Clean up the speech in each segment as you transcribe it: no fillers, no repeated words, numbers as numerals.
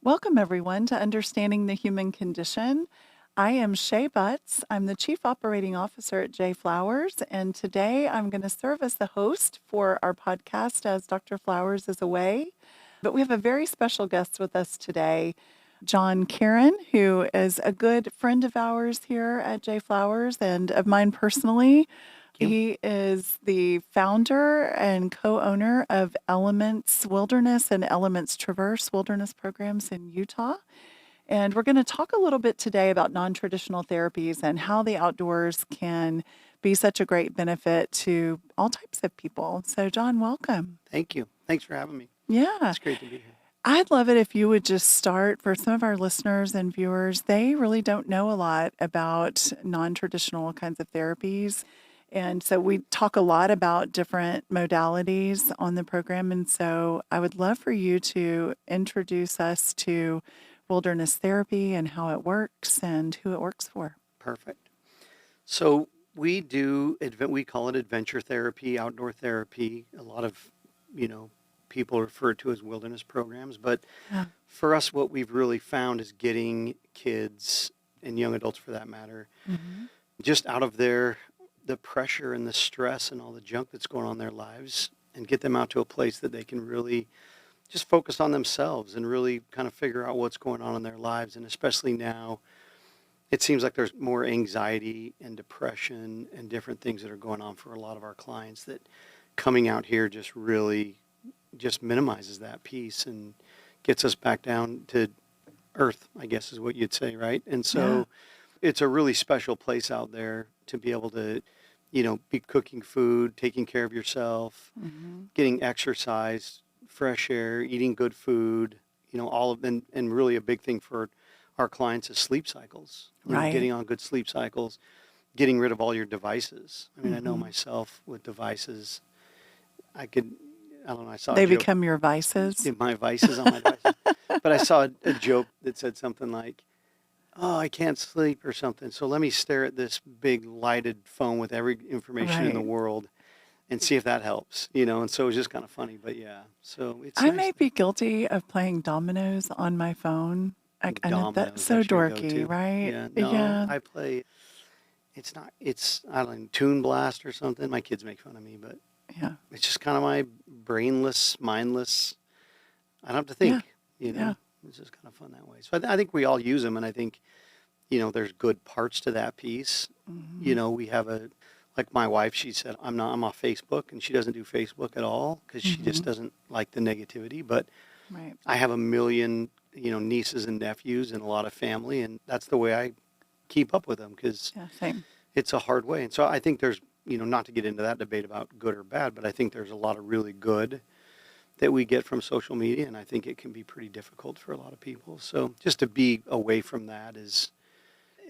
Welcome, everyone, to Understanding the Human Condition. I am Shay Butts. I'm the Chief Operating Officer at J Flowers, and today I'm going to serve as the host for our podcast as Dr. Flowers is away. But we have a very special guest with us today, John Karren, who is a good friend of ours here at J Flowers and of mine personally. He is the founder and co-owner of Elements Wilderness and Elements Traverse Wilderness programs in Utah. And we're going to talk a little bit today about non-traditional therapies and how the outdoors can be such a great benefit to all types of people. So, John, welcome. Thank you. Thanks for having me. Yeah. It's great to be here. I'd love it if you would just start for some of our listeners and viewers. They really don't know a lot about non-traditional kinds of therapies. And so we talk a lot about different modalities on the program. And so I would love for you to introduce us to wilderness therapy and how it works and who it works for. Perfect. So we call it adventure therapy, outdoor therapy. A lot of, people refer to as wilderness programs. But for us, what we've really found is getting kids and young adults, for that matter, just out of the pressure and the stress and all the junk that's going on in their lives, and get them out to a place that they can really just focus on themselves and really kind of figure out what's going on in their lives. And especially now, it seems like there's more anxiety and depression and different things that are going on for a lot of our clients, that coming out here just really just minimizes that piece and gets us back down to earth, I guess is what you'd say, right? And so it's a really special place out there to be able to, be cooking food, taking care of yourself, getting exercise, fresh air, eating good food, all of them. And really a big thing for our clients is sleep cycles, getting on good sleep cycles, getting rid of all your devices. I mean, I know myself with devices, I saw They a joke. become your vices? My vices on my devices. But I saw a joke that said something like, "Oh, I can't sleep," or something, so let me stare at this big lighted phone with every information in the world and see if that helps, and so it was just kind of funny. But so it's I nice. may be guilty of playing dominoes on my phone. I know that's so dorky, right? Yeah, I play, I don't know, Toon Blast or something. My kids make fun of me, but it's just kind of my brainless, mindless, I don't have to think, It's just kind of fun that way. So I think we all use them, and I think, there's good parts to that piece. We have like my wife, she said, I'm off Facebook, and she doesn't do Facebook at all because she just doesn't like the negativity. But I have a million, nieces and nephews and a lot of family, and that's the way I keep up with them, because it's a hard way. And so I think there's, not to get into that debate about good or bad, but I think there's a lot of really good that we get from social media, and I think it can be pretty difficult for a lot of people. So just to be away from that is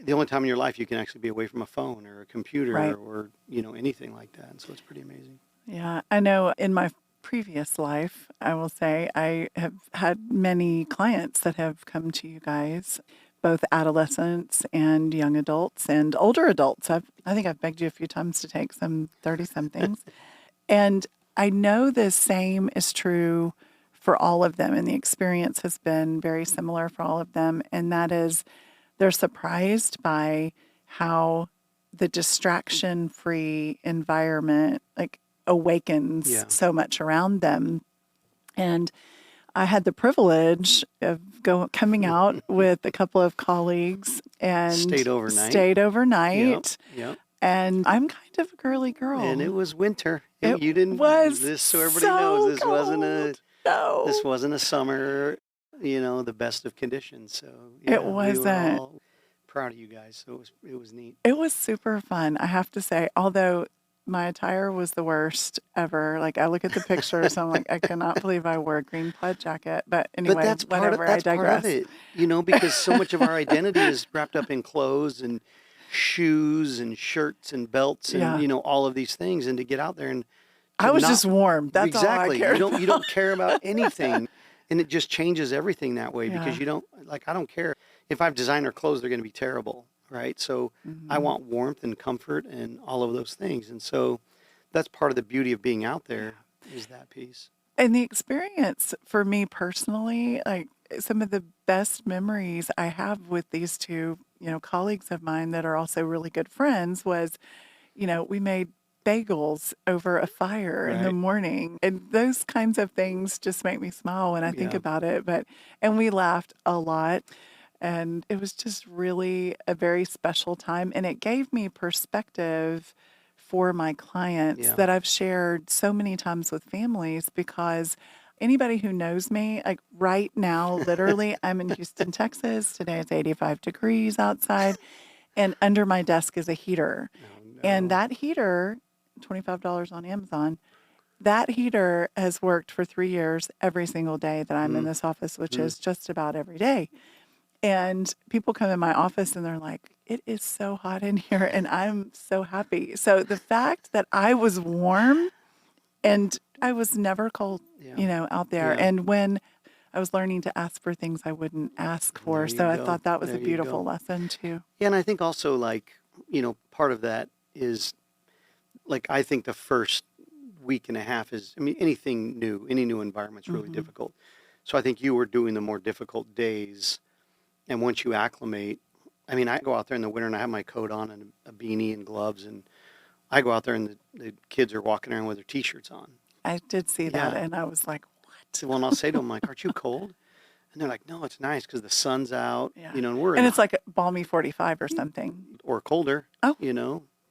the only time in your life you can actually be away from a phone or a computer or, anything like that. And so it's pretty amazing. Yeah, I know in my previous life, I will say, I have had many clients that have come to you guys, both adolescents and young adults and older adults. I think I've begged you a few times to take some 30-somethings. And I know the same is true for all of them, and the experience has been very similar for all of them, and that is they're surprised by how the distraction-free environment awakens so much around them. And I had the privilege of coming out with a couple of colleagues and stayed overnight. Yep. And I'm kind of a girly girl. And it was winter. So Everybody knows this wasn't a summer, the best of conditions. So it wasn't. We were all proud of you guys. So it was neat. It was super fun, I have to say, although my attire was the worst ever. Like, I look at the pictures, I'm like, I cannot believe I wore a green plaid jacket. But anyway, that's part of it, because so much of our identity is wrapped up in clothes and shoes and shirts and belts and, all of these things. And to get out there and I was just warm. That's exactly. all I cared You don't care about anything. And it just changes everything that way because I don't care. If I have designer clothes, they're going to be terrible, right? So I want warmth and comfort and all of those things. And so that's part of the beauty of being out there is that piece. And the experience for me personally, like some of the best memories I have with these two, colleagues of mine that are also really good friends was, we made bagels over a fire in the Right. morning. And those kinds of things just make me smile when I think Yeah. about it. And we laughed a lot. And it was just really a very special time. And it gave me perspective for my clients Yeah. that I've shared so many times with families because anybody who knows me, like right now, literally, I'm in Houston, Texas. Today it's 85 degrees outside, and under my desk is a heater. Oh, And no. that heater, $25 on Amazon, that heater has worked for 3 years every single day that I'm in Mm, this office, which mm. is just about every day. And people come in my office and they're like, it is so hot in here and I'm so happy. So the fact that I was warm and I was never cold, Yeah. out there. Yeah. And when I was learning to ask for things I wouldn't ask There for. you So I go. thought that was There a you beautiful go. lesson too. Yeah, and I think also part of that is I think the first week and a half is, I mean, anything new, any new environment's really Hmm. difficult. So I think you were doing the more difficult days. And once you acclimate, I mean, I go out there in the winter and I have my coat on and a beanie and gloves, and I go out there and the kids are walking around with their t-shirts on. I did see that Yeah. and I was like, what? Well, and I'll say to them, like, aren't you cold? And they're like, no, it's nice because the sun's out, Yeah. and we're in And the, it's like a balmy 45 or something. or colder, Oh,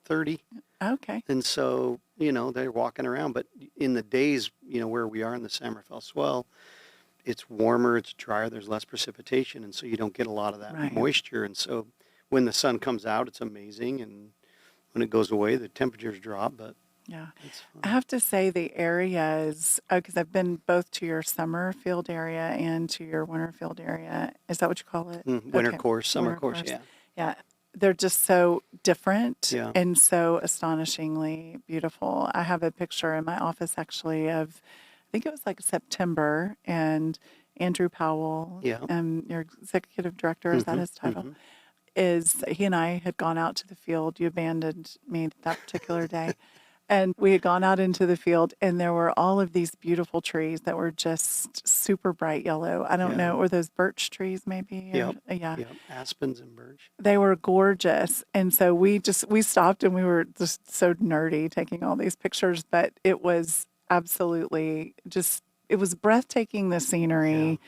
30. okay. And so, they're walking around. But in the days, where we are in the San Rafael Swell, it's warmer, it's drier, there's less precipitation. And so you don't get a lot of that Right. moisture. And so when the sun comes out, it's amazing. And when it goes away, the temperatures drop, but Yeah. it's I fun. have to say the areas, because I've been both to your summer field area and to your winter field area. Is that what you call it? Winter Okay. course, summer Winter course, course. yeah. Yeah. They're just so different Yeah. and so astonishingly beautiful. I have a picture in my office actually of, I think it was like September, and Andrew Powell, Yeah. your executive director, is that Mm-hmm. his title? Mm-hmm. Is he and I had gone out to the field. You abandoned me that particular day. And we had gone out into the field, and there were all of these beautiful trees that were just super bright yellow. I don't Yeah. know, were those birch trees maybe? Yep. Yeah, Yep. Aspens and birch. they were gorgeous. And so we stopped and we were just so nerdy taking all these pictures, but it was absolutely just, it was breathtaking, the Yeah. scenery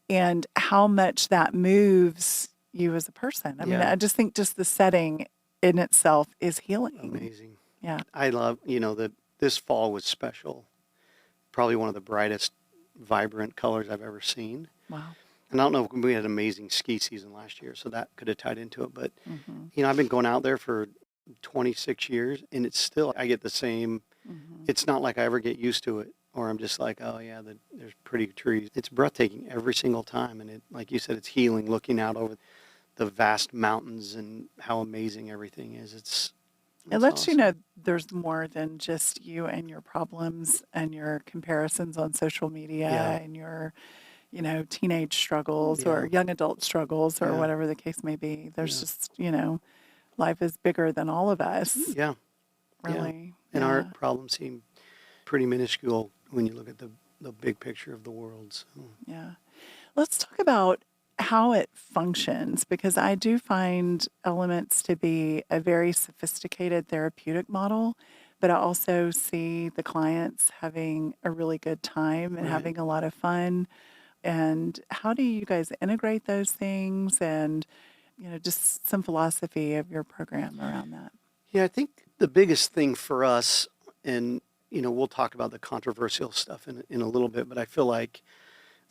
and how much that moves you as a person. I mean, Yeah. I just think just the setting in itself is healing. Amazing. Yeah. I love, that this fall was special. Probably one of the brightest, vibrant colors I've ever seen. Wow. And I don't know if we had an amazing ski season last year, so that could have tied into it. But, Hmm. I've been going out there for 26 years, and it's still, I get the same, Hmm. it's not like I ever get used to it, or I'm just like, oh, yeah, there's pretty trees. It's breathtaking every single time. And it, like you said, it's healing looking out over the vast mountains and how amazing everything is. It It's lets you awesome. know there's more than just you and your problems and your comparisons on social media Yeah. and your, teenage struggles or Yeah. young adult struggles or Yeah. whatever the case may be. There's Yeah. just, life is bigger than all of us, Yeah. Yeah. really. And our Yeah. problems seem pretty minuscule when you look at the big picture of the world. So, Yeah. Let's talk about how it functions because I do find elements to be a very sophisticated therapeutic model, but I also see the clients having a really good time and right. having a lot of fun. And how do you guys integrate those things and, just some philosophy of your program around that? Yeah, I think the biggest thing for us, and, we'll talk about the controversial stuff in a little bit, but I feel like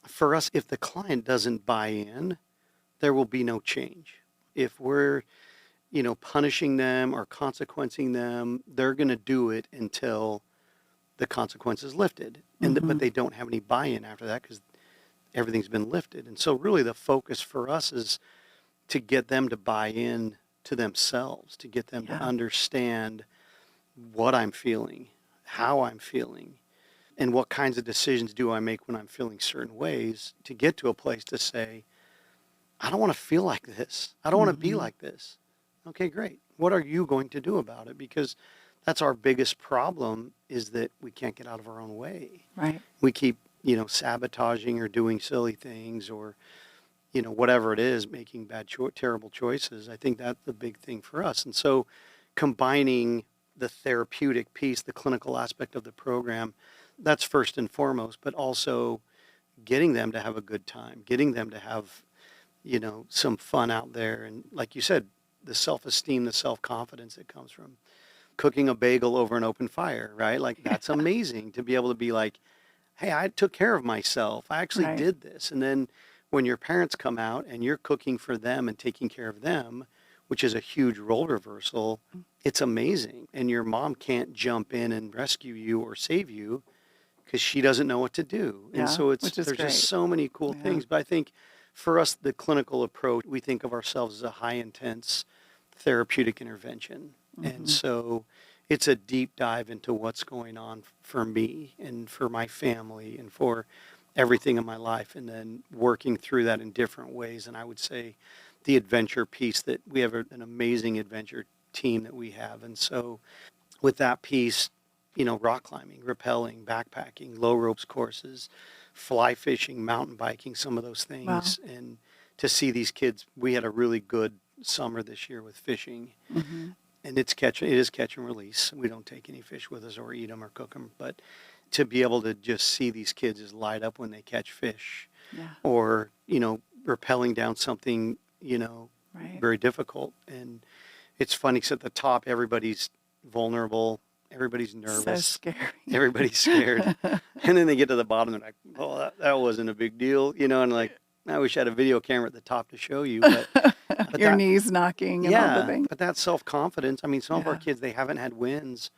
for us, if the client doesn't buy in, there will be no change. If we're, punishing them or consequencing them, they're going to do it until the consequence is lifted. But Hmm. they don't have any buy-in after that because everything's been lifted. And so really the focus for us is to get them to buy in to themselves, to get them to Yeah. understand what I'm feeling, how I'm feeling, and what kinds of decisions do I make when I'm feeling certain ways to get to a place to say, I don't want to feel like this. I don't want to be Hmm. like this. Okay, great. What are you going to do about it? Because that's our biggest problem is that we can't get out of our own way. Right. We keep sabotaging or doing silly things or, whatever it is, making terrible choices. I think that's the big thing for us. And so combining the therapeutic piece, the clinical aspect of the program, that's first and foremost, but also getting them to have a good time, getting them to have, some fun out there. And like you said, the self-esteem, the self-confidence that comes from cooking a bagel over an open fire, right? Like that's amazing to be able to be like, hey, I took care of myself. I actually Right. did this. And then when your parents come out and you're cooking for them and taking care of them, which is a huge role reversal, it's amazing. And your mom can't jump in and rescue you or save you because she doesn't know what to do. And Yeah, so which is there's just great. so many cool Yeah. things. But I think for us, the clinical approach, we think of ourselves as a high intense therapeutic intervention. And Hmm. so it's a deep dive into what's going on for me and for my family and for everything in my life, and then working through that in different ways. And I would say the adventure piece, that we have an amazing adventure team that we have. And so with that piece, rock climbing, rappelling, backpacking, low ropes courses, fly fishing, mountain biking, some of those Wow. things. And to see these kids, we had a really good summer this year with fishing, Hmm. and it is catch and release. We don't take any fish with us or eat them or cook them, but to be able to just see these kids just light up when they catch fish, Yeah. or rappelling down something Right. very difficult. And it's funny because at the top everybody's vulnerable, everybody's So nervous, scary. everybody's scared, and then they get to the bottom, they're like, oh, that wasn't a big deal, and like, I wish I had a video camera at the top to show you, but Your that, knees knocking and all the yeah, things. but that self-confidence, I mean, some of our Yeah. kids, they haven't had wins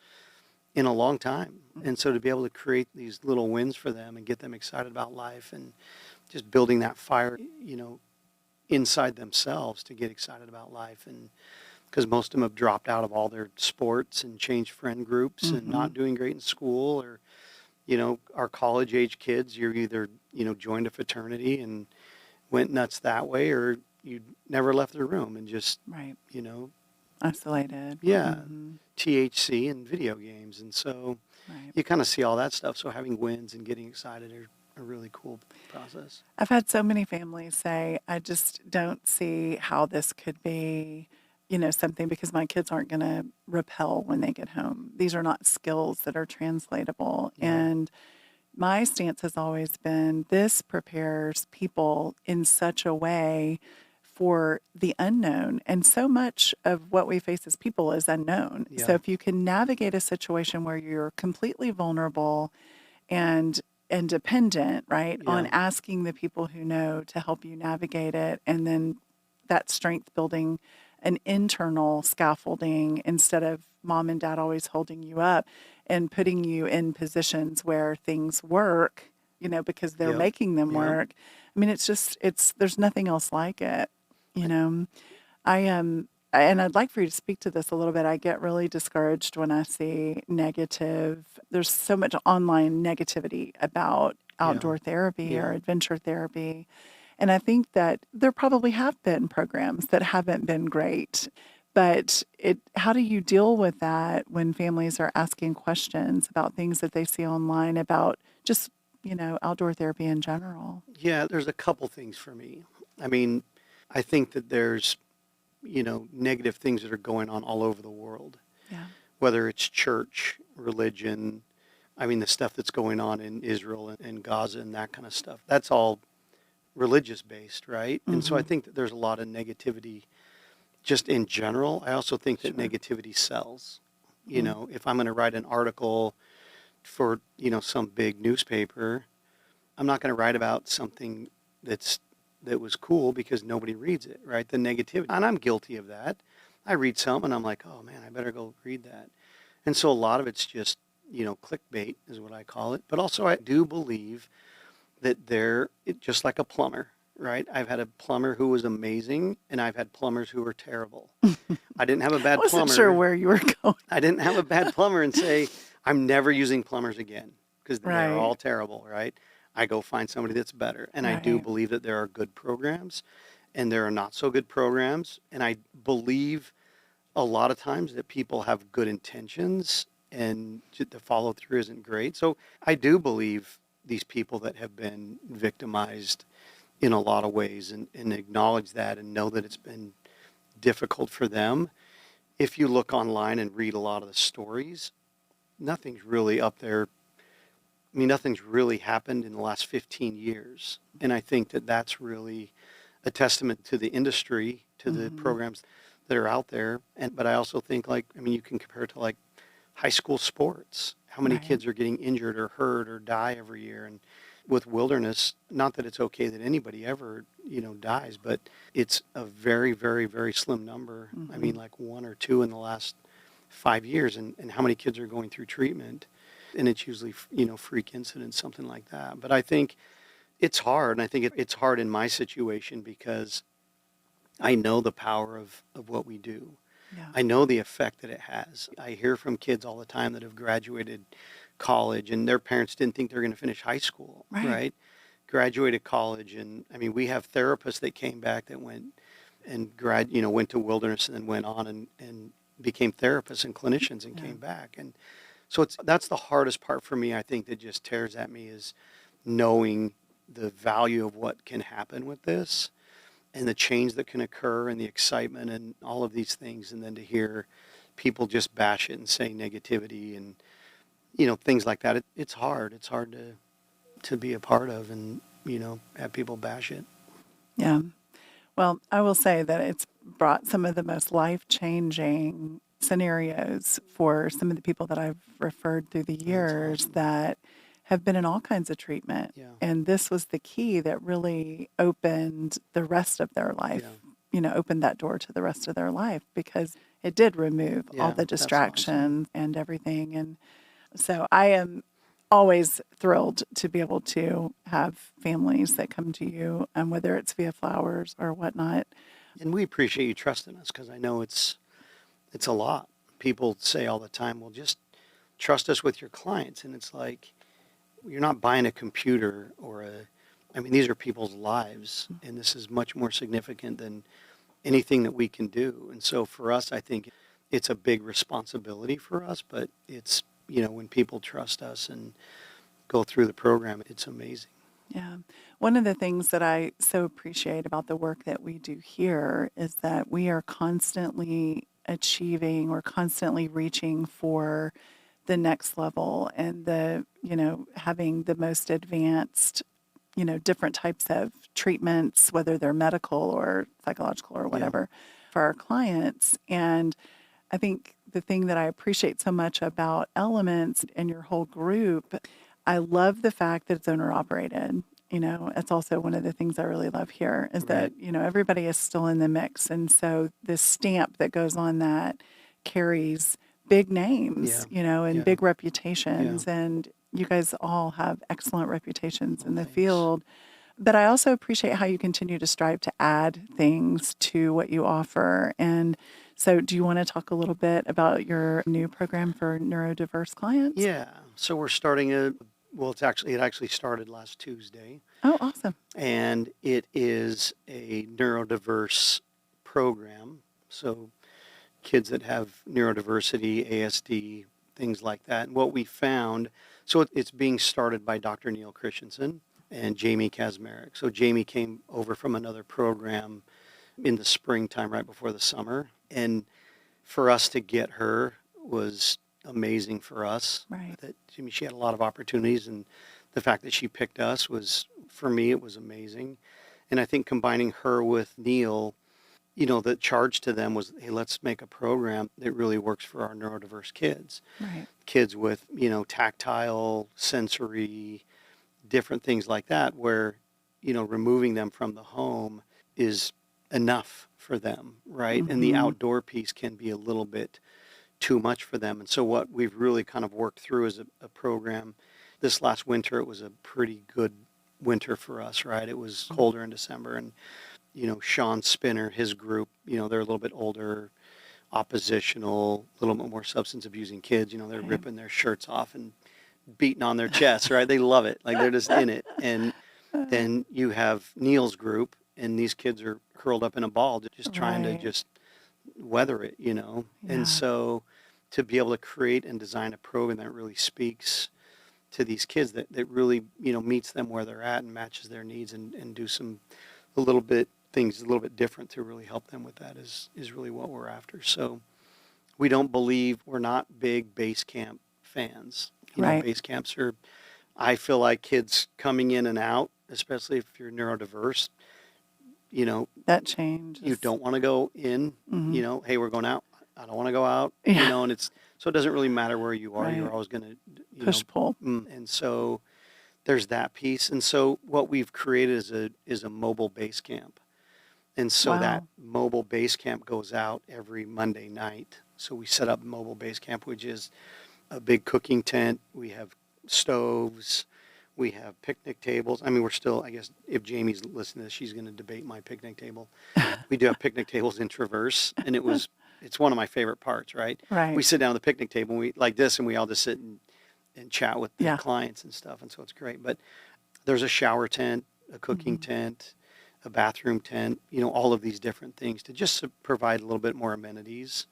in a long time. And so to be able to create these little wins for them and get them excited about life and just building that fire, inside themselves to get excited about life. And because most of them have dropped out of all their sports and changed friend groups and Hmm. not doing great in school, or, our college age kids, you're either, joined a fraternity and went nuts that way, or you never left the room and just, Right. you know, Isolated. yeah, Hmm. THC and video games. And so Right. you kind of see all that stuff. So having wins and getting excited are a really cool process. I've had so many families say, I just don't see how this could be, something because my kids aren't going to repel when they get home. These are not skills that are translatable. Yeah. And my stance has always been this prepares people in such a way for the unknown. And so much of what we face as people is unknown. So Yeah. if you can navigate a situation where you're completely vulnerable and dependent, right, on Yeah. asking the people who know to help you navigate it, and then that strength building an internal scaffolding instead of mom and dad always holding you up and putting you in positions where things work, because they're Yep. making them Yep. work. I mean, there's nothing else like it, you know. I am, and I'd like for you to speak to this a little bit. I get really discouraged when I see negative. There's so much online negativity about Yeah. outdoor therapy or Yeah. adventure therapy. And I think that there probably have been programs that haven't been great. But how do you deal with that when families are asking questions about things that they see online about just, outdoor therapy in general? Yeah. There's a couple things for me. I mean, I think that there's, negative things that are going on all over the world, Yeah. whether it's church, religion. I mean, the stuff that's going on in Israel and Gaza and that kind of stuff. That's all religious based, right? And so I Mm-hmm. think that there's a lot of negativity just in general. I also think that Sure. negativity sells. Mm. If I'm going to write an article for, some big newspaper, I'm not going to write about something that was cool because nobody reads it, right? The negativity. And I'm guilty of that. I read some and I'm like, oh man, I better go read that. And so a lot of it's just, clickbait is what I call it. But also I do believe that just like a plumber, right? I've had a plumber who was amazing and I've had plumbers who were terrible. I didn't have a I bad wasn't sure plumber. where you were going. I didn't have a bad plumber and say, I'm never using plumbers again because they're Right. all terrible, right? I go find somebody that's better. And I do Right. believe that there are good programs and there are not so good programs. And I believe a lot of times that people have good intentions and the follow through isn't great. So I do believe these people that have been victimized in a lot of ways, and acknowledge that and know that it's been difficult for them. If you look online and read a lot of the stories, nothing's really up there. I mean, nothing's really happened in the last 15 years. And I think that that's really a testament to the industry, to the programs that are out there. But I also think, like, I mean, you can compare it to like high school sports. How many Right. kids are getting injured or hurt or die every year? And with wilderness, not that it's okay that anybody ever, dies, but it's a very, very, very slim number. I mean, like one or two in the last 5 years. And how many kids are going through treatment? And it's usually, freak incidents, something like that. But I think it's hard. And I think it's hard in my situation because I know the power of what we do. Yeah. I know the effect that it has. I hear from kids all the time that have graduated college and their parents didn't think they're going to finish high school, right? Graduated college. And I mean, we have therapists that came back that went and went to wilderness and then went on and became therapists and clinicians and came back. And so that's the hardest part for me, I think, that just tears at me, is knowing the value of what can happen with this and the change that can occur and the excitement and all of these things. And then to hear people just bash it and say negativity and, things like that. It's hard. It's hard to be a part of and, have people bash it. Yeah. Well, I will say that it's brought some of the most life-changing scenarios for some of the people that I've referred through the years that have been in all kinds of treatment. Yeah. And this was the key that really opened the rest of their life, opened that door to the rest of their life, because it did remove all the that's awesome. distractions and everything. And so I am always thrilled to be able to have families that come to you, and whether it's via flowers or whatnot. And we appreciate you trusting us, because I know it's a lot. People say all the time, well, just trust us with your clients. And it's like, you're not buying a computer I mean, these are people's lives, and this is much more significant than anything that we can do. And so for us, I think it's a big responsibility for us, but it's, when people trust us and go through the program, it's amazing. Yeah. One of the things that I so appreciate about the work that we do here is that we are constantly achieving or constantly reaching for the next level, and having the most advanced, different types of treatments, whether they're medical or psychological or whatever, for our clients. And I think the thing that I appreciate so much about Elements and your whole group, I love the fact that it's owner operated. It's also one of the things I really love here is that, everybody is still in the mix. And so this stamp that goes on that carries big names, and big reputations. And you guys all have excellent reputations in the field. But I also appreciate how you continue to strive to add things to what you offer. And so do you want to talk a little bit about your new program for neurodiverse clients? Yeah. So we're starting it actually started last Tuesday. Oh, awesome. And it is a neurodiverse program. So kids that have neurodiversity, ASD, things like that. And what we found, so it's being started by Dr. Neil Christensen and Jamie Kazmarek. So Jamie came over from another program in the springtime, right before the summer. And for us to get her was amazing for us. Right. She had a lot of opportunities, and the fact that she picked us was, for me, it was amazing. And I think combining her with Neil, the charge to them was, hey, let's make a program that really works for our neurodiverse kids. Right. Kids with, tactile, sensory, different things like that, where, removing them from the home is enough for them, right? And the outdoor piece can be a little bit too much for them. And so what we've really kind of worked through is a program. This last winter, it was a pretty good winter for us, right? It was colder in December, and Sean Spinner, his group, they're a little bit older, oppositional, a little bit more substance abusing kids. They're ripping their shirts off and beating on their chests, right? They love it. Like, they're just in it. And then you have Neil's group, and these kids are curled up in a ball, just trying to just weather it, Yeah. And so to be able to create and design a program that really speaks to these kids that really, meets them where they're at and matches their needs and do a little bit things a little bit different to really help them with that is really what we're after. So we're not big base camp fans. Right. Base camps I feel like kids coming in and out, especially if you're neurodiverse, That change you is, don't want to go in, mhm. hey, we're going out. I don't want to go out, Yeah. and so it doesn't really matter where you are. You're Right. always going to, Push pull. and so there's that piece. And so what we've created is a mobile base camp. And so that Wow. mobile base camp goes out every Monday night. So we set up mobile base camp, which is a big cooking tent. We have stoves. We have picnic tables. I mean, we're still, I guess, if Jamie's listening to this, she's going to debate my picnic table. We do have picnic tables in Traverse, and it's one of my favorite parts, right? We Right. sit down at the picnic table, and we like this, and we all just sit and chat with the Yeah. clients and stuff, and so it's great. But there's a shower tent, a cooking Mhm. tent, a bathroom tent, all of these different things to provide a little bit more amenities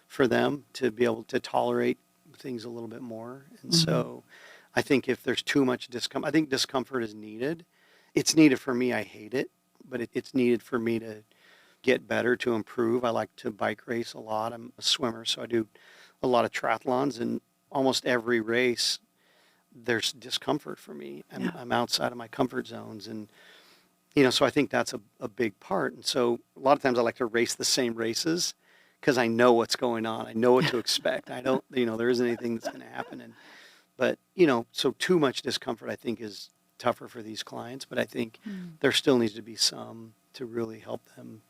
for them to be able to tolerate things a little bit more. And Mhm. so I think if there's too much discomfort, I think discomfort is needed. It's needed for me. I hate it, but it's needed for me to get better, to improve. I like to bike race a lot. I'm a swimmer, so I do a lot of triathlons, and almost every race, there's discomfort for me. Yeah. I'm outside of my comfort zones. And, so I think that's a big part. And so a lot of times I like to race the same races because I know what's going on. I know what to expect. I don't, there isn't anything that's going to happen. But, so too much discomfort, I think, is tougher for these clients. But I think Mm. there still needs to be some to really help them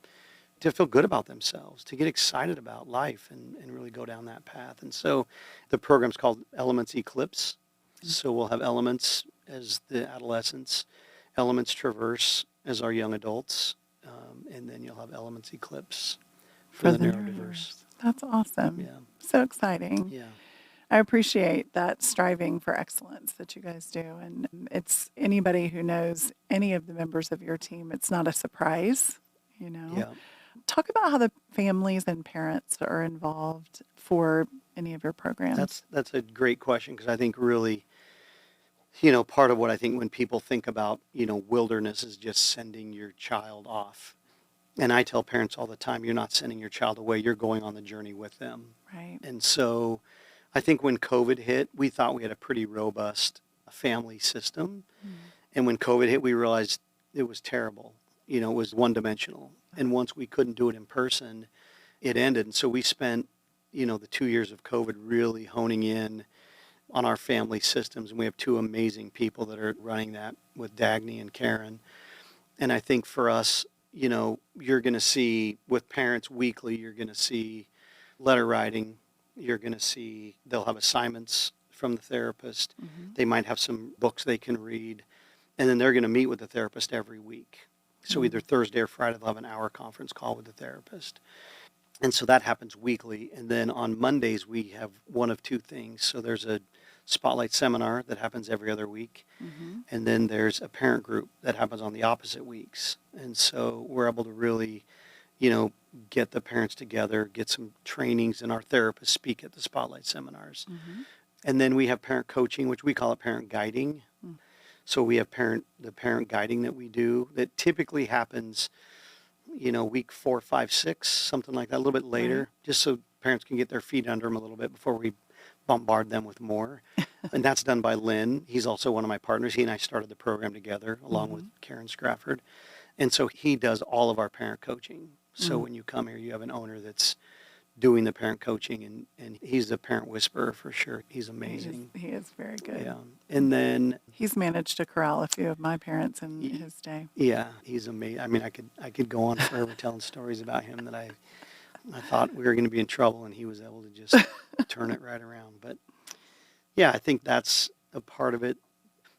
to feel good about themselves, to get excited about life and really go down that path. And so the program's called Elements Eclipse. So we'll have Elements as the adolescents, Elements Traverse as our young adults, and then you'll have Elements Eclipse for For the the neurodiverse. neurodiverse. That's awesome. Yeah, So exciting. yeah, I appreciate that striving for excellence that you guys do. And it's anybody who knows any of the members of your team, it's not a surprise, you know. yeah. Talk about how the families and parents are involved for any of your programs. That's a great question because I think really, part of what I think when people think about, wilderness is just sending your child off. And I tell parents all the time, you're not sending your child away, you're going on the journey with them. Right. And so I think when COVID hit, we thought we had a pretty robust family system. Mm. And when COVID hit, we realized it was terrible. It was one dimensional. And once we couldn't do it in person, it ended. And so we spent, the 2 years of COVID really honing in on our family systems. And we have two amazing people that are running that with Dagny and Karen. And I think for us, you're going to see with parents weekly, you're going to see letter writing. You're going to see they'll have assignments from the therapist. Mhm. They might have some books they can read. And then they're going to meet with the therapist every week. So either Mm. Thursday or Friday, they'll have an hour conference call with the therapist. And so that happens weekly. And then on Mondays, we have one of two things. So there's a spotlight seminar that happens every other week. Mhm. And then there's a parent group that happens on the opposite weeks. And so we're able to really, get the parents together, get some trainings, and our therapists speak at the spotlight seminars. Mhm. And then we have parent coaching, which we call it parent guiding. Mm. So we have the parent guiding that we do that typically happens, week 4, 5, 6, something like that, a little bit Right. later, just so parents can get their feet under them a little bit before we bombard them with more. And that's done by Lynn. He's also one of my partners. He and I started the program together along with Mhm. Karen Scrafford. And so he does all of our parent coaching. So Mm. when you come here, you have an owner that's doing the parent coaching, and he's the parent whisperer for sure. He's amazing. He is very good. Yeah. And then, He's managed to corral a few of my parents in y- his day. yeah, he's amazing. I mean, I could go on forever telling stories about him that I thought we were going to be in trouble, and he was able to just turn it right around. But yeah, I think that's a part of it.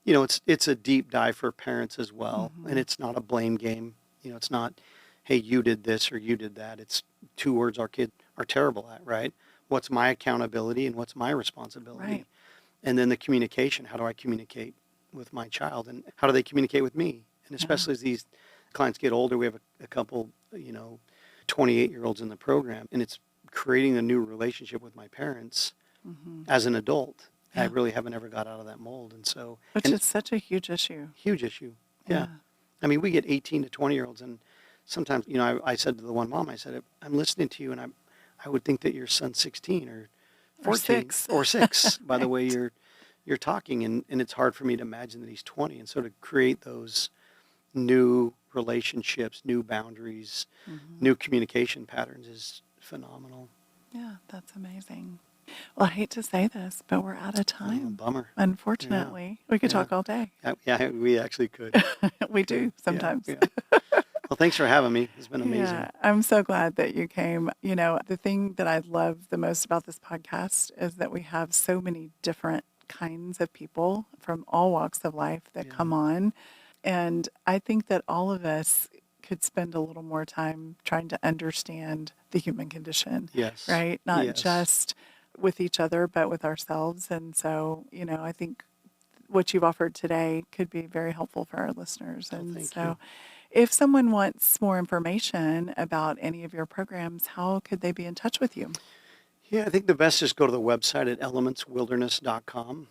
It's a deep dive for parents as well, and Mhm. it's not a blame game. It's not, hey, you did this or you did that. It's two words our kids are terrible at, right? What's my accountability and what's my responsibility? Right. And then the communication. How do I communicate with my child, and how do they communicate with me? And Yeah. especially as these clients get older, we have a couple, 28-year-olds in the program, and it's creating a new relationship with my parents Mhm. as an adult. I Yeah. really haven't ever got out of that mold. And so, Which and is such a huge issue. huge issue. Yeah. Yeah. I mean, we get 18 to 20-year-olds, and sometimes, I said to the one mom, I said, I'm listening to you, and I would think that your son's 16 or Or 14 6. or 6 by the Right. way you're talking, and it's hard for me to imagine that he's 20. And so to create those new relationships, new boundaries, Hmm. new communication patterns is phenomenal. Yeah, that's amazing. Well, I hate to say this, but we're out of Oh, time. bummer. Yeah. Unfortunately, we could Yeah. talk all day. Yeah, we actually could. We do Yeah. sometimes. Yeah. Well, thanks for having me. It's been Yeah, amazing. I'm so glad that you came. The thing that I love the most about this podcast is that we have so many different kinds of people from all walks of life that Yeah. come on. And I think that all of us could spend a little more time trying to understand the human condition, Yes. right? Not Yes. just with each other, but with ourselves. And so, I think what you've offered today could be very helpful for our listeners. Oh, And thank you. so, if someone wants more information about any of your programs, how could they be in touch with you? Yeah, I think the best is go to the website at elementswilderness.com,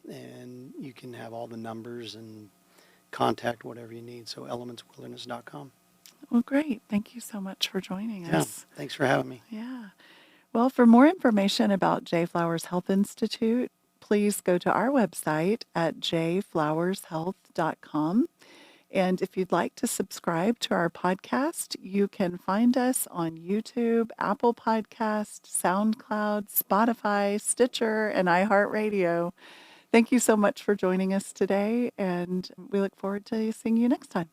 and you can have all the numbers and contact whatever you need. So elementswilderness.com. Well, great. Thank you so much for joining Yeah. us. Thanks for having me. Yeah. Well, for more information about J. Flowers Health Institute, please go to our website at jflowershealth.com. And if you'd like to subscribe to our podcast, you can find us on YouTube, Apple Podcast, SoundCloud, Spotify, Stitcher, and iHeartRadio. Thank you so much for joining us today, and we look forward to seeing you next time.